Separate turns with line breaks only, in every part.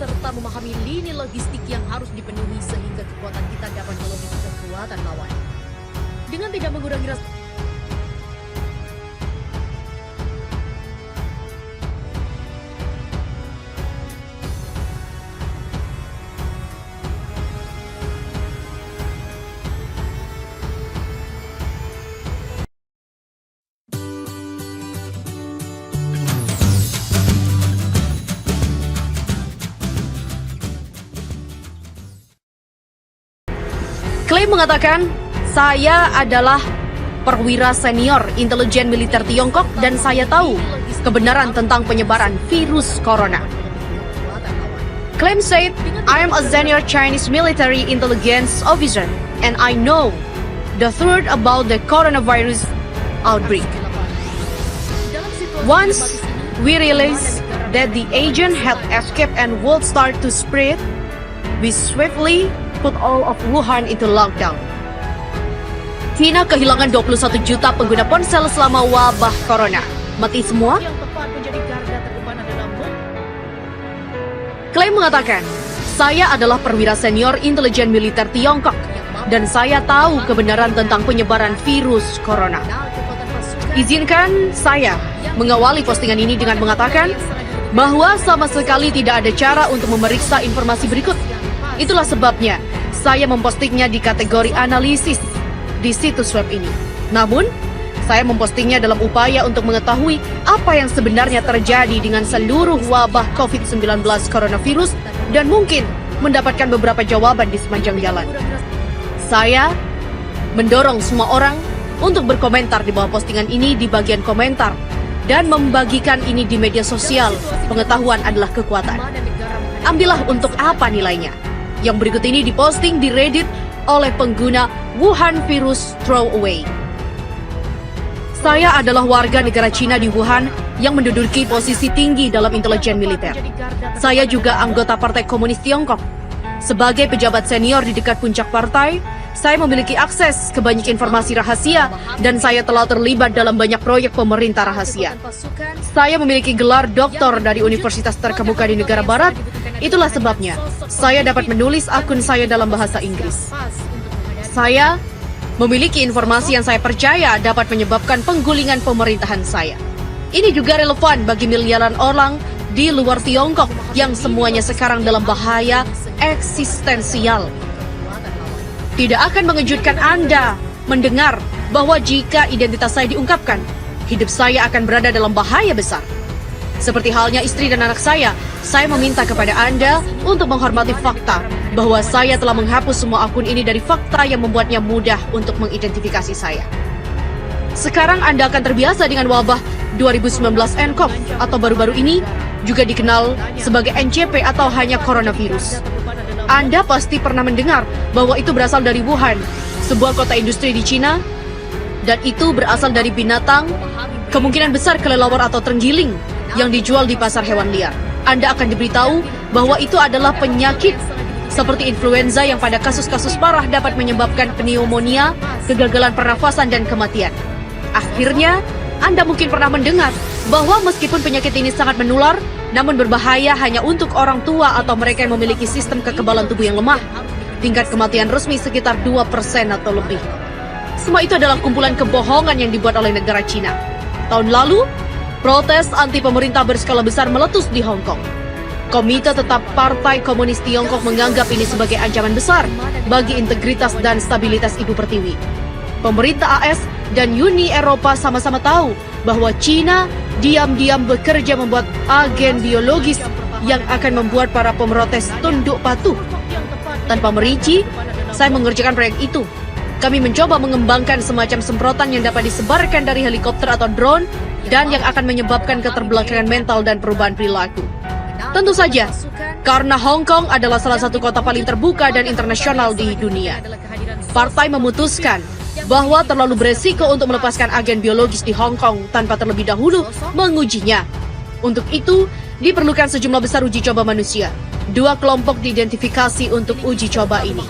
serta memahami lini logistik yang harus dipenuhi sehingga kekuatan kita dapat melebihi kekuatan lawan. Dengan tidak mengurangi rasa klaim mengatakan, saya adalah perwira senior intelijen militer Tiongkok dan saya tahu kebenaran tentang penyebaran virus corona. Claim said, I am a senior Chinese military intelligence officer and I know the truth about the coronavirus outbreak. Once we realized that the agent had escaped and would start to spread, we swiftly put all of Wuhan into lockdown. China kehilangan 21 juta pengguna ponsel selama wabah corona. Mati semua? Klaim mengatakan, saya adalah perwira senior intelijen militer Tiongkok dan saya tahu kebenaran tentang penyebaran virus corona. Izinkan saya mengawali postingan ini dengan mengatakan bahwa sama sekali tidak ada cara untuk memeriksa informasi berikut. Itulah sebabnya saya mempostingnya di kategori analisis di situs web ini. Namun, saya mempostingnya dalam upaya untuk mengetahui apa yang sebenarnya terjadi dengan seluruh wabah COVID-19 coronavirus dan mungkin mendapatkan beberapa jawaban di sepanjang jalan. Saya mendorong semua orang untuk berkomentar di bawah postingan ini di bagian komentar dan membagikan ini di media sosial. Pengetahuan adalah kekuatan. Ambillah untuk apa nilainya. Yang berikut ini diposting di Reddit oleh pengguna Wuhan Virus Throwaway. Saya adalah warga negara Cina di Wuhan yang menduduki posisi tinggi dalam intelijen militer. Saya juga anggota Partai Komunis Tiongkok. Sebagai pejabat senior di dekat puncak partai, saya memiliki akses ke banyak informasi rahasia dan saya telah terlibat dalam banyak proyek pemerintah rahasia. Saya memiliki gelar doktor dari universitas terkemuka di negara barat. Itulah sebabnya saya dapat menulis akun saya dalam bahasa Inggris. Saya memiliki informasi yang saya percaya dapat menyebabkan penggulingan pemerintahan saya. Ini juga relevan bagi miliaran orang di luar Tiongkok yang semuanya sekarang dalam bahaya eksistensial. Tidak akan mengejutkan Anda mendengar bahwa jika identitas saya diungkapkan, hidup saya akan berada dalam bahaya besar. Seperti halnya istri dan anak saya meminta kepada Anda untuk menghormati fakta bahwa saya telah menghapus semua akun ini dari fakta yang membuatnya mudah untuk mengidentifikasi saya. Sekarang Anda akan terbiasa dengan wabah 2019 nCoV atau baru-baru ini juga dikenal sebagai NCP atau hanya coronavirus. Anda pasti pernah mendengar bahwa itu berasal dari Wuhan, sebuah kota industri di Cina, dan itu berasal dari binatang, kemungkinan besar kelelawar atau terenggiling, yang dijual di pasar hewan liar. Anda akan diberitahu bahwa itu adalah penyakit seperti influenza yang pada kasus-kasus parah dapat menyebabkan pneumonia, kegagalan pernafasan, dan kematian. Akhirnya, Anda mungkin pernah mendengar bahwa meskipun penyakit ini sangat menular, namun berbahaya hanya untuk orang tua atau mereka yang memiliki sistem kekebalan tubuh yang lemah. Tingkat kematian resmi sekitar 2% atau lebih. Semua itu adalah kumpulan kebohongan yang dibuat oleh negara Cina. Tahun lalu, protes anti pemerintah berskala besar meletus di Hong Kong. Komite Tetap Partai Komunis Tiongkok menganggap ini sebagai ancaman besar bagi integritas dan stabilitas Ibu Pertiwi. Pemerintah AS dan Uni Eropa sama-sama tahu bahwa Cina diam-diam bekerja membuat agen biologis yang akan membuat para pemrotes tunduk patuh. Tanpa merinci, saya mengerjakan proyek itu. Kami mencoba mengembangkan semacam semprotan yang dapat disebarkan dari helikopter atau drone dan yang akan menyebabkan keterbelakangan mental dan perubahan perilaku. Tentu saja, karena Hong Kong adalah salah satu kota paling terbuka dan internasional di dunia. Partai memutuskan bahwa terlalu beresiko untuk melepaskan agen biologis di Hong Kong tanpa terlebih dahulu mengujinya. Untuk itu, diperlukan sejumlah besar uji coba manusia. 2 kelompok diidentifikasi untuk uji coba ini.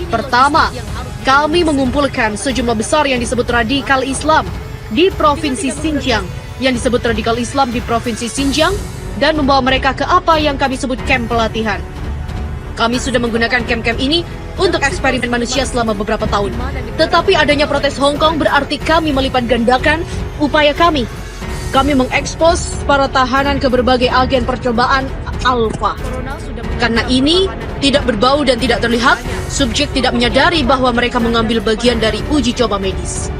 Pertama, kami mengumpulkan sejumlah besar yang disebut radikal Islam di Provinsi Xinjiang. Yang disebut radikal Islam di Provinsi Xinjiang dan membawa mereka ke apa yang kami sebut camp pelatihan. Kami sudah menggunakan camp-camp ini untuk eksperimen manusia selama beberapa tahun. Tetapi adanya protes Hong Kong berarti kami melipat gandakan upaya kami. Kami mengekspos para tahanan ke berbagai agen percobaan alfa. Karena ini tidak berbau dan tidak terlihat, subjek tidak menyadari bahwa mereka mengambil bagian dari uji coba medis.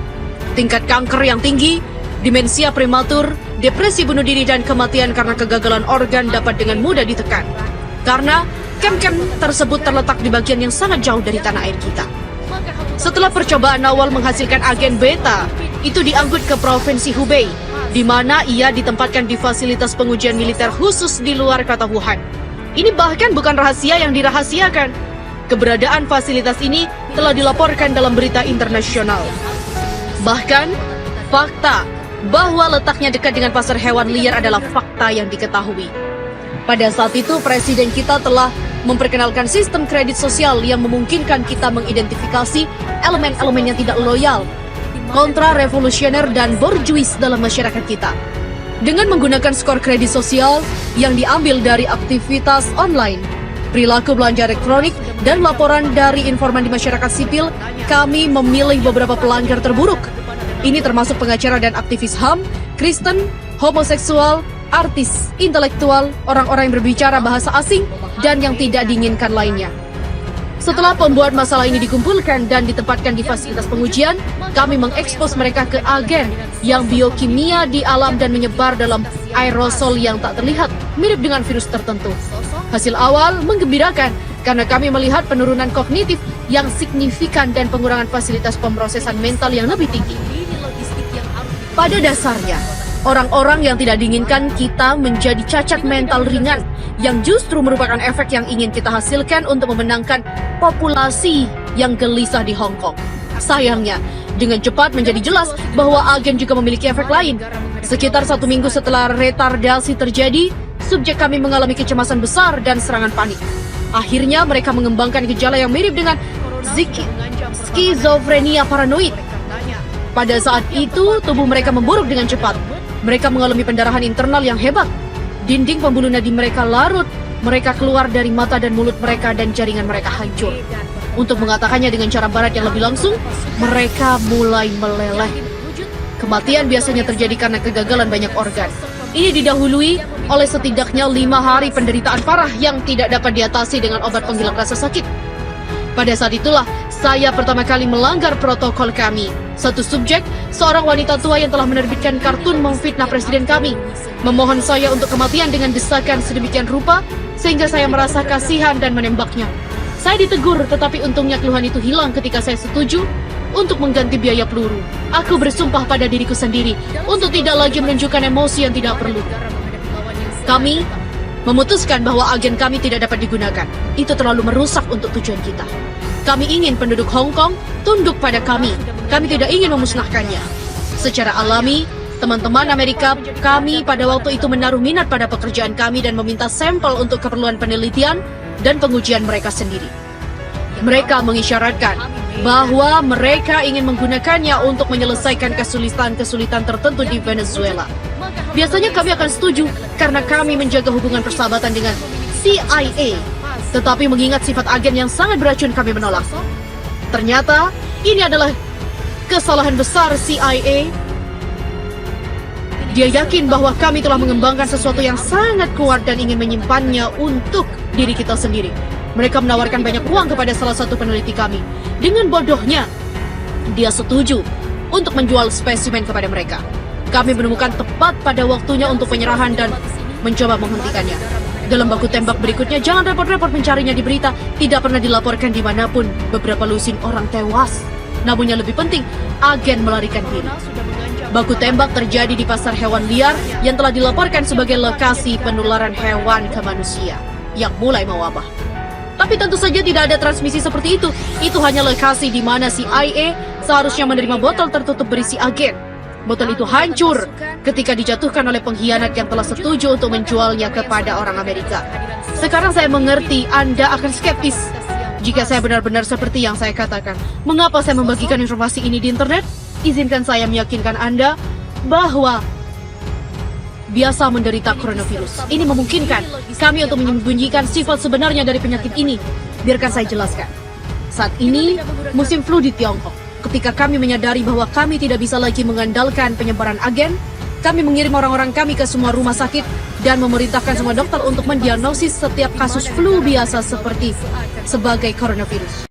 Tingkat kanker yang tinggi, demensia prematur, depresi bunuh diri dan kematian karena kegagalan organ dapat dengan mudah ditekan. Karena camp-camp tersebut terletak di bagian yang sangat jauh dari tanah air kita. Setelah percobaan awal menghasilkan agen beta, itu diangkut ke Provinsi Hubei, di mana ia ditempatkan di fasilitas pengujian militer khusus di luar kota Wuhan. Ini bahkan bukan rahasia yang dirahasiakan. Keberadaan fasilitas ini telah dilaporkan dalam berita internasional. Bahkan, fakta bahwa letaknya dekat dengan pasar hewan liar adalah fakta yang diketahui. Pada saat itu, presiden kita telah memperkenalkan sistem kredit sosial yang memungkinkan kita mengidentifikasi elemen-elemen yang tidak loyal, kontra-revolusioner dan borjuis dalam masyarakat kita. Dengan menggunakan skor kredit sosial yang diambil dari aktivitas online, perilaku belanja elektronik, dan laporan dari informan di masyarakat sipil, kami memilih beberapa pelanggar terburuk. Ini termasuk pengacara dan aktivis HAM, Kristen, homoseksual, artis, intelektual, orang-orang yang berbicara bahasa asing, dan yang tidak diinginkan lainnya. Setelah pembuat masalah ini dikumpulkan dan ditempatkan di fasilitas pengujian, kami mengekspos mereka ke agen yang biokimia di alam dan menyebar dalam aerosol yang tak terlihat, mirip dengan virus tertentu. Hasil awal menggembirakan karena kami melihat penurunan kognitif yang signifikan dan pengurangan fasilitas pemrosesan mental yang lebih tinggi. Pada dasarnya, orang-orang yang tidak diinginkan kita menjadi cacat mental ringan yang justru merupakan efek yang ingin kita hasilkan untuk memenangkan populasi yang gelisah di Hong Kong. Sayangnya, dengan cepat menjadi jelas bahwa agen juga memiliki efek lain. Sekitar 1 minggu setelah retardasi terjadi, subjek kami mengalami kecemasan besar dan serangan panik. Akhirnya mereka mengembangkan gejala yang mirip dengan skizofrenia paranoid. Pada saat itu, tubuh mereka memburuk dengan cepat. Mereka mengalami pendarahan internal yang hebat. Dinding pembuluh nadi mereka larut, mereka keluar dari mata dan mulut mereka dan jaringan mereka hancur. Untuk mengatakannya dengan cara barat yang lebih langsung, mereka mulai meleleh. Kematian biasanya terjadi karena kegagalan banyak organ. Ini didahului oleh setidaknya 5 hari penderitaan parah yang tidak dapat diatasi dengan obat penghilang rasa sakit. Pada saat itulah, saya pertama kali melanggar protokol kami. Satu subjek, seorang wanita tua yang telah menerbitkan kartun memfitnah presiden kami, memohon saya untuk kematian dengan desakan sedemikian rupa, sehingga saya merasa kasihan dan menembaknya. Saya ditegur, tetapi untungnya keluhan itu hilang ketika saya setuju untuk mengganti biaya peluru. Aku bersumpah pada diriku sendiri untuk tidak lagi menunjukkan emosi yang tidak perlu. Kami memutuskan bahwa agen kami tidak dapat digunakan. Itu terlalu merusak untuk tujuan kita. Kami ingin penduduk Hong Kong tunduk pada kami. Kami tidak ingin memusnahkannya. Secara alami, teman-teman Amerika kami pada waktu itu menaruh minat pada pekerjaan kami dan meminta sampel untuk keperluan penelitian dan pengujian mereka sendiri. Mereka mengisyaratkan bahwa mereka ingin menggunakannya untuk menyelesaikan kesulitan-kesulitan tertentu di Venezuela. Biasanya kami akan setuju karena kami menjaga hubungan persahabatan dengan CIA. Tetapi mengingat sifat agen yang sangat beracun, kami menolak. Ternyata ini adalah kesalahan besar CIA. Dia yakin bahwa kami telah mengembangkan sesuatu yang sangat kuat dan ingin menyimpannya untuk diri kita sendiri. Mereka menawarkan banyak uang kepada salah satu peneliti kami. Dengan bodohnya, dia setuju untuk menjual spesimen kepada mereka. Kami menemukan tepat pada waktunya untuk penyerahan dan mencoba menghentikannya. Dalam baku tembak berikutnya, jangan repot-repot mencarinya di berita. Tidak pernah dilaporkan dimanapun. Beberapa lusin orang tewas. Namun yang lebih penting, agen melarikan diri. Baku tembak terjadi di pasar hewan liar yang telah dilaporkan sebagai lokasi penularan hewan ke manusia yang mulai mewabah. Tapi tentu saja tidak ada transmisi seperti itu. Itu hanya lokasi di mana CIA seharusnya menerima botol tertutup berisi agen. Botol itu hancur ketika dijatuhkan oleh pengkhianat yang telah setuju untuk menjualnya kepada orang Amerika. Sekarang saya mengerti Anda akan skeptis jika saya benar-benar seperti yang saya katakan. Mengapa saya membagikan informasi ini di internet? Izinkan saya meyakinkan Anda bahwa biasa menderita coronavirus. Ini memungkinkan kami untuk menyembunyikan sifat sebenarnya dari penyakit ini. Biarkan saya jelaskan. Saat ini, musim flu di Tiongkok. Ketika kami menyadari bahwa kami tidak bisa lagi mengandalkan penyebaran agen, kami mengirim orang-orang kami ke semua rumah sakit dan memerintahkan semua dokter untuk mendiagnosis setiap kasus flu biasa seperti sebagai coronavirus.